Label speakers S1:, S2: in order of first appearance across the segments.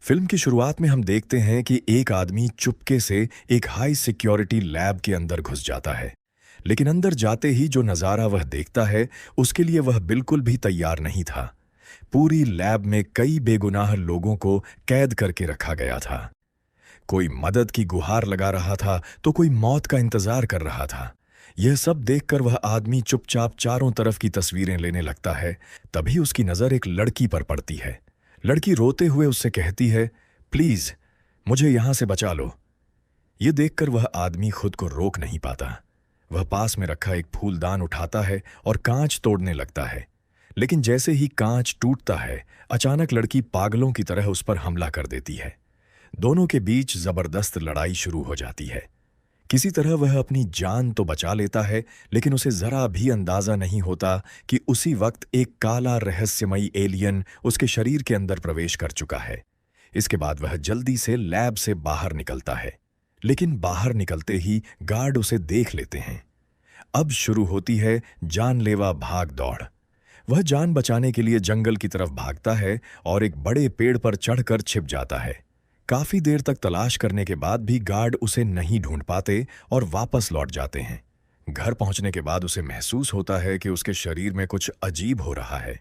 S1: Film की शुरुआत में हम देखते हैं कि एक आदमी चुपके से एक हाई सिक्योरिटी लैब के अंदर घुस जाता है। लेकिन अंदर जाते ही जो नज़ारा वह देखता है, उसके लिए वह बिल्कुल भी तैयार नहीं था। पूरी लैब में कई बेगुनाह लोगों को कैद करके रखा गया था। कोई मदद की गुहार लगा रहा था तो कोई मौत का इंतजार कर रहा था। यह सब देखकर वह आदमी चुपचाप चारों तरफ की तस्वीरें लेने लगता है। तभी उसकी नज़र एक लड़की पर पड़ती है। लड़की रोते हुए उससे कहती है, प्लीज मुझे यहां से बचा लो। यह देखकर वह आदमी खुद को रोक नहीं पाता। वह पास में रखा एक फूलदान उठाता है और कांच तोड़ने लगता है। लेकिन जैसे ही कांच टूटता है, अचानक लड़की पागलों की तरह उस पर हमला कर देती है। दोनों के बीच जबरदस्त लड़ाई शुरू हो जाती है। किसी तरह वह अपनी जान तो बचा लेता है, लेकिन उसे जरा भी अंदाजा नहीं होता कि उसी वक्त एक काला रहस्यमयी एलियन उसके शरीर के अंदर प्रवेश कर चुका है। इसके बाद वह जल्दी से लैब से बाहर निकलता है, लेकिन बाहर निकलते ही गार्ड उसे देख लेते हैं। अब शुरू होती है जानलेवा भाग दौड़। वह जान बचाने के लिए जंगल की तरफ भागता है और एक बड़े पेड़ पर चढ़कर छिप जाता है। काफी देर तक तलाश करने के बाद भी गार्ड उसे नहीं ढूंढ पाते और वापस लौट जाते हैं। घर पहुंचने के बाद उसे महसूस होता है कि उसके शरीर में कुछ अजीब हो रहा है।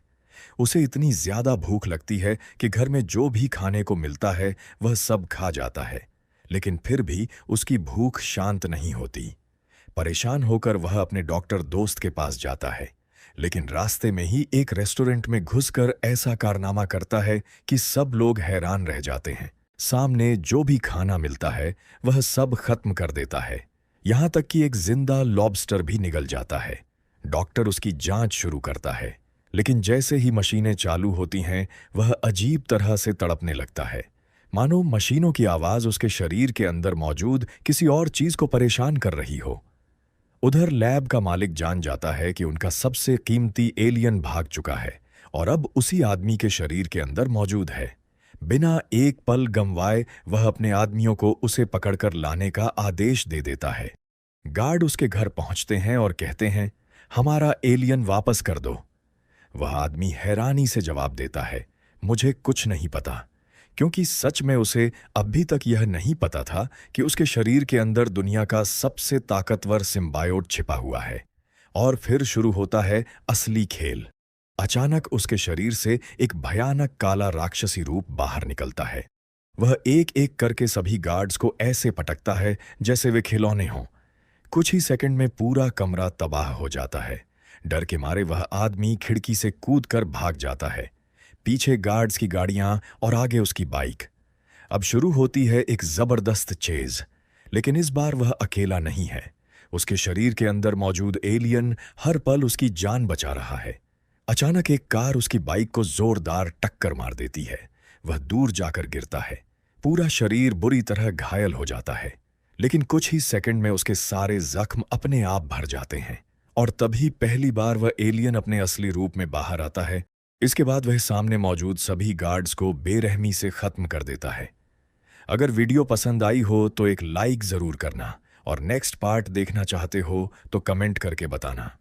S1: उसे इतनी ज्यादा भूख लगती है कि घर में जो भी खाने को मिलता है वह सब खा जाता है, लेकिन फिर भी उसकी भूख शांत नहीं होती। परेशान होकर वह अपने डॉक्टर दोस्त के पास जाता है, लेकिन रास्ते में ही एक रेस्टोरेंट में घुसकर ऐसा कारनामा करता है कि सब लोग हैरान रह जाते हैं। सामने जो भी खाना मिलता है वह सब खत्म कर देता है, यहां तक कि एक जिंदा लॉबस्टर भी निगल जाता है। डॉक्टर उसकी जांच शुरू करता है, लेकिन जैसे ही मशीनें चालू होती हैं वह अजीब तरह से तड़पने लगता है, मानो मशीनों की आवाज उसके शरीर के अंदर मौजूद किसी और चीज को परेशान कर रही हो। उधर लैब का मालिक जान जाता है कि उनका सबसे कीमती एलियन भाग चुका है और अब उसी आदमी के शरीर के अंदर मौजूद है। बिना एक पल गंवाए वह अपने आदमियों को उसे पकड़कर लाने का आदेश दे देता है। गार्ड उसके घर पहुंचते हैं और कहते हैं, हमारा एलियन वापस कर दो। वह आदमी हैरानी से जवाब देता है, मुझे कुछ नहीं पता, क्योंकि सच में उसे अभी तक यह नहीं पता था कि उसके शरीर के अंदर दुनिया का सबसे ताकतवर सिम्बायोट छिपा हुआ है। और फिर शुरू होता है असली खेल। अचानक उसके शरीर से एक भयानक काला राक्षसी रूप बाहर निकलता है। वह एक एक करके सभी गार्ड्स को ऐसे पटकता है जैसे वे खिलौने हों। कुछ ही सेकंड में पूरा कमरा तबाह हो जाता है। डर के मारे वह आदमी खिड़की से कूदकर भाग जाता है। पीछे गार्ड्स की गाड़ियां और आगे उसकी बाइक। अब शुरू होती है एक जबरदस्त चेज, लेकिन इस बार वह अकेला नहीं है। उसके शरीर के अंदर मौजूद एलियन हर पल उसकी जान बचा रहा है। अचानक एक कार उसकी बाइक को जोरदार टक्कर मार देती है। वह दूर जाकर गिरता है। पूरा शरीर बुरी तरह घायल हो जाता है, लेकिन कुछ ही सेकंड में उसके सारे जख्म अपने आप भर जाते हैं और तभी पहली बार वह एलियन अपने असली रूप में बाहर आता है। इसके बाद वह सामने मौजूद सभी गार्ड्स को बेरहमी से खत्म कर देता है। अगर वीडियो पसंद आई हो तो एक लाइक जरूर करना और नेक्स्ट पार्ट देखना चाहते हो तो कमेंट करके बताना।